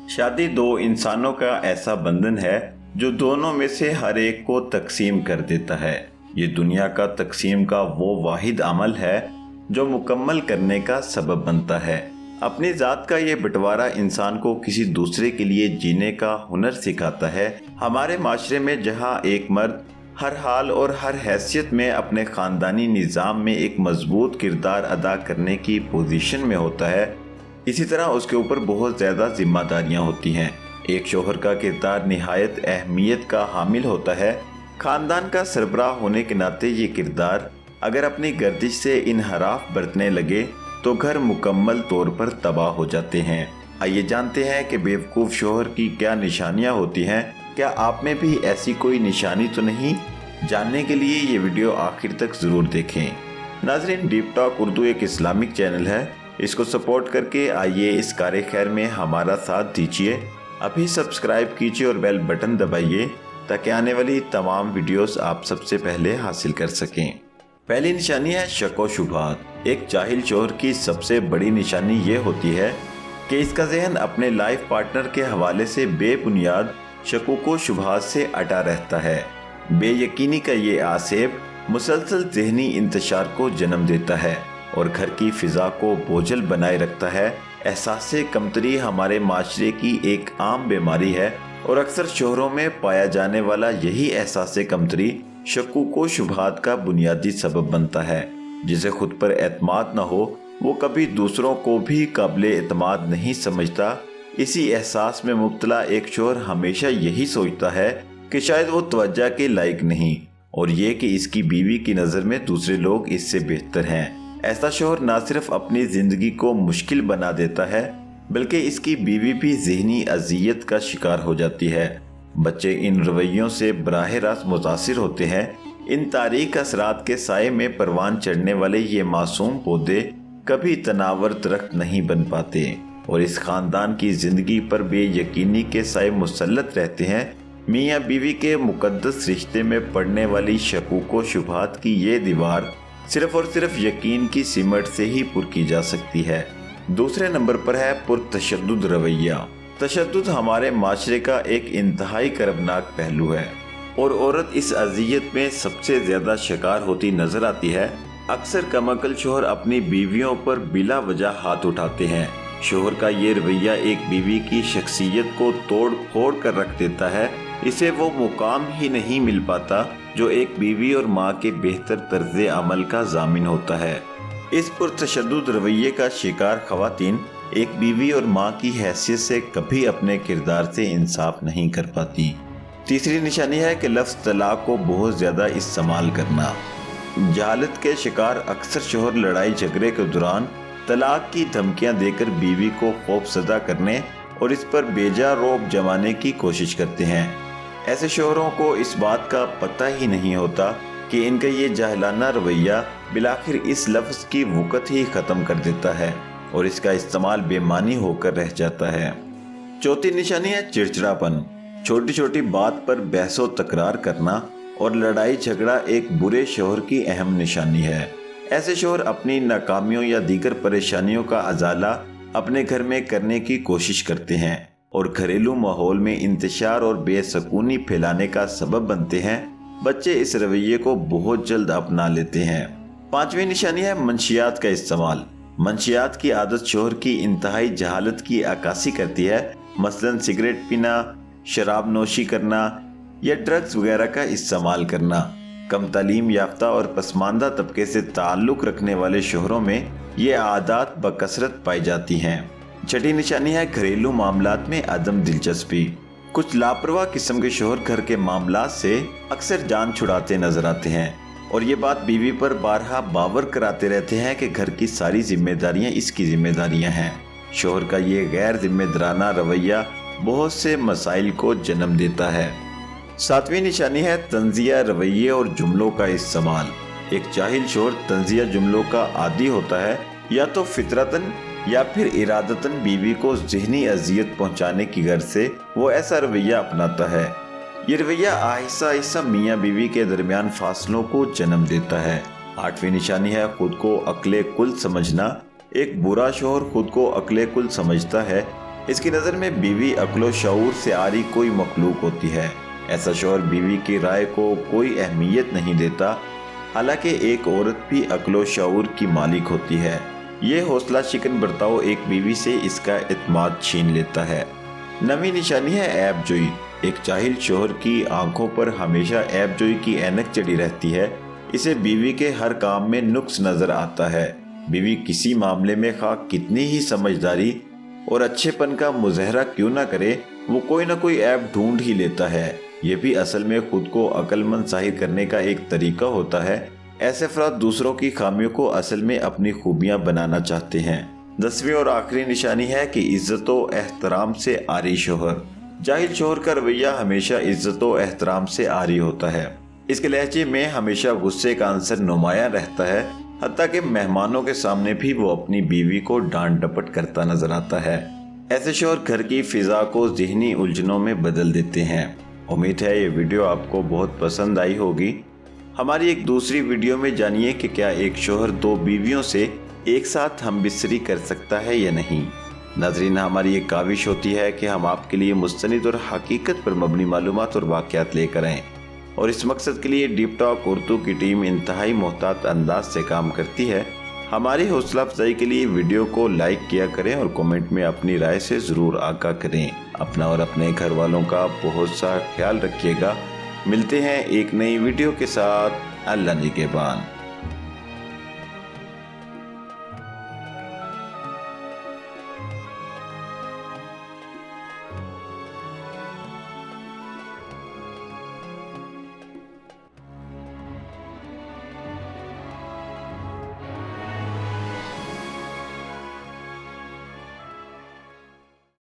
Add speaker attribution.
Speaker 1: शादी दो इंसानों का ऐसा बंधन है जो दोनों में से हर एक को तकसीम कर देता है। ये दुनिया का तकसीम का वो वाहिद अमल है जो मुकम्मल करने का सबब बनता है। अपनी ज़ात का ये बंटवारा इंसान को किसी दूसरे के लिए जीने का हुनर सिखाता है। हमारे माशरे में जहाँ एक मर्द हर हाल और हर हैसियत में अपने ख़ानदानी निज़ाम में एक मजबूत किरदार अदा करने की पोजीशन में होता है, इसी तरह उसके ऊपर बहुत ज़्यादा जिम्मेदारियाँ होती हैं। एक शोहर का किरदार निहायत अहमियत का हामिल होता है। ख़ानदान का सरबराह होने के नाते ये किरदार अगर अपनी गर्दिश से इनहराफ बरतने लगे तो घर मुकम्मल तौर पर तबाह हो जाते हैं। आइए जानते हैं कि बेवकूफ़ शोहर की क्या निशानियाँ होती हैं। क्या आप में भी ऐसी कोई निशानी तो नहीं? जानने के लिए ये वीडियो आखिर तक ज़रूर देखें। नाज़रीन, डीप टॉक उर्दू एक इस्लामिक चैनल है, इसको सपोर्ट करके आइए इस कार खैर में हमारा साथ दीजिए। अभी सब्सक्राइब कीजिए और बेल बटन दबाइए ताकि आने वाली तमाम वीडियोस आप सबसे पहले हासिल कर सकें। पहली निशानी है शक व शुबहात। एक जाहिल शोहर की सबसे बड़ी निशानी ये होती है कि इसका जहन अपने लाइफ पार्टनर के हवाले से बेबुनियाद शकूक व शुबहात से अटा रहता है। बेयकीनी का ये आसेब मुसलसल ज़हनी इंतशार को जन्म देता है और घर की फ़िज़ा को बोझल बनाए रखता है। एहसास कमतरी हमारे माशरे की एक आम बीमारी है और अक्सर शोहरों में पाया जाने वाला यही एहसास कमतरी शकूक व शुबहात का बुनियादी सबब बनता है। जिसे खुद पर एतमाद न हो वो कभी दूसरों को भी काबिल एतमाद नहीं समझता। इसी एहसास में मुब्तला एक शोहर हमेशा यही सोचता है कि शायद वो तवज्जो के लायक नहीं और ये कि इसकी बीवी की नज़र में दूसरे लोग इससे बेहतर हैं। ऐसा शोहर न सिर्फ अपनी ज़िंदगी को मुश्किल बना देता है बल्कि इसकी बीवी भी ज़हनी अज़ियत का शिकार हो जाती है। बच्चे इन रवैयों से बराह रास्त मुतासिर होते हैं। इन तारीक असरात के साए में परवान चढ़ने वाले ये मासूम पौधे कभी तनावर दरख्त नहीं बन पाते और इस ख़ानदान की ज़िंदगी पर बेयकीनी के साए मुसल्लत रहते हैं। मियाँ बीवी के मुक़द्दस रिश्ते में पड़ने वाली शकूक व शुबहात की ये दीवार सिर्फ और सिर्फ यकीन की सिमट से ही पुर की जा सकती है। दूसरे नंबर पर है पुरतशद्दुद रवैया। तशद्दुद हमारे माशरे का एक इंतहाई कर्बनाक पहलू है और औरत इस अजियत में सबसे ज़्यादा शिकार होती नजर आती है। अक्सर कमअक्ल शोहर अपनी बीवियों पर बिला वजह हाथ उठाते हैं। शोहर का ये रवैया एक बीवी की शख्सियत को तोड़ फोड़ कर रख देता है। इसे वो मुकाम ही नहीं मिल पाता जो एक बीवी और माँ के बेहतर तर्ज अमल का जामिन होता है। इस पुरतशद्दुद रवैये का शिकार ख़वातीन एक बीवी और माँ की हैसियत से कभी अपने किरदार से इंसाफ नहीं कर पाती। तीसरी निशानी है कि लफ्ज़ तलाक को बहुत ज़्यादा इस्तेमाल करना। जहालत के शिकार अक्सर शोहर लड़ाई झगड़े के दौरान तलाक की धमकियाँ देकर बीवी को खौफज़दा करने और इस पर बेजा रौब जमाने की कोशिश करते हैं। ऐसे शोहरों को इस बात का पता ही नहीं होता कि इनका ये जाहिलाना रवैया बिलाखिर इस लफ्ज़ की वक़्त ही ख़त्म कर देता है और इसका इस्तेमाल बेमानी होकर रह जाता है। चौथी निशानी है चिड़चिड़ापन। छोटी छोटी बात पर बहसो तकरार करना और लड़ाई झगड़ा एक बुरे शोहर की अहम निशानी है। ऐसे शोहर अपनी नाकामियों या दीगर परेशानियों का अजाला अपने घर में करने की कोशिश करते हैं और घरेलू माहौल में इंतशार और बेसकूनी फैलाने का सबब बनते हैं। बच्चे इस रवैये को बहुत जल्द अपना लेते हैं। पांचवी निशानी है मंशियात का इस्तेमाल। मंशियात की आदत शोहर की इंतहाई जहालत की अक्कासी करती है। मसलन सिगरेट पीना, शराब नोशी करना या ड्रग्स वगैरह का इस्तेमाल करना। कम तालीम याफ्ता और पसमानदा तबके से ताल्लुक़ रखने वाले शोहरों में ये आदत बकसरत पाई जाती हैं। छठी निशानी है घरेलू मामलात में अदम दिलचस्पी। कुछ लापरवाह किस्म के शोहर घर के मामलात से अक्सर जान छुड़ाते नजर आते हैं और ये बात बीवी पर बारहा बावर कराते रहते हैं कि घर की सारी जिम्मेदारियां इसकी जिम्मेदारियां हैं। शोहर का ये गैर जिम्मेदाराना रवैया बहुत से मसाइल को जन्म देता है। सातवीं निशानी है तंजिया रवैये और जुमलों का इस्तेमाल। एक जाहिल शोहर तंजिया जुमलों का आदी होता है, या तो फितरतन या फिर इरादतन बीवी को ज़हनी अजियत पहुंचाने की गर्ज से वो ऐसा रवैया अपनाता है। ये रवैया आहिस्ता आहिस्ता मियाँ बीवी के दरमियान फासलों को जन्म देता है। आठवीं निशानी है खुद को अक्ले कुल समझना। एक बुरा शोहर खुद को अक्ले कुल समझता है اس کی نظر میں بیوی عقل و شعور سے عاری کوئی مخلوق ہوتی ہے۔ ایسا شوہر بیوی کی رائے کو کوئی اہمیت نہیں دیتا، حالانکہ ایک عورت بھی عقل و شعور کی مالک ہوتی ہے۔ یہ حوصلہ شکن برتاؤ ایک بیوی سے اس کا اعتماد چھین لیتا ہے۔ نویں نشانی ہے عیب جوئی۔ ایک جاہل شوہر کی آنکھوں پر ہمیشہ عیب جوئی کی اینک چڑھی رہتی ہے۔ اسے بیوی کے ہر کام میں نقص نظر آتا ہے۔ بیوی کسی معاملے میں خواہ کتنی ہی سمجھداری اور اچھے پن کا مظاہرہ کیوں نہ کرے، وہ کوئی نہ کوئی عیب ڈھونڈ ہی لیتا ہے۔ یہ بھی اصل میں خود کو عقل مند ظاہر کرنے کا ایک طریقہ ہوتا ہے۔ ایسے افراد دوسروں کی خامیوں کو اصل میں اپنی خوبیاں بنانا چاہتے ہیں۔ 10ویں اور آخری نشانی ہے کہ عزت و احترام سے عاری شوہر۔ جاہل شوہر کا رویہ ہمیشہ عزت و احترام سے عاری ہوتا ہے۔ اس کے لہجے میں ہمیشہ غصے کا عنصر نمایاں رہتا ہے، حتیٰ کہ مہمانوں کے سامنے بھی وہ اپنی بیوی کو ڈانٹ ڈپٹ کرتا نظر آتا ہے۔ ایسے شوہر گھر کی فضا کو ذہنی الجھنوں میں بدل دیتے ہیں۔ امید ہے یہ ویڈیو آپ کو بہت پسند آئی ہوگی۔ ہماری ایک دوسری ویڈیو میں جانیے کہ کیا ایک شوہر 2 بیویوں سے ایک ساتھ ہم بستری کر سکتا ہے یا نہیں۔ ناظرین، ہماری ایک کاوش ہوتی ہے کہ ہم آپ کے لیے مستند اور حقیقت پر مبنی معلومات اور واقعات لے کر آئیں، اور اس مقصد کے لیے ڈیپ ٹاک اردو کی ٹیم انتہائی محتاط انداز سے کام کرتی ہے۔ ہماری حوصلہ افزائی کے لیے ویڈیو کو لائک کیا کریں اور کومنٹ میں اپنی رائے سے ضرور آگاہ کریں۔ اپنا اور اپنے گھر والوں کا بہت سا خیال رکھیے گا۔ ملتے ہیں ایک نئی ویڈیو کے ساتھ۔ اللہ نگہبان۔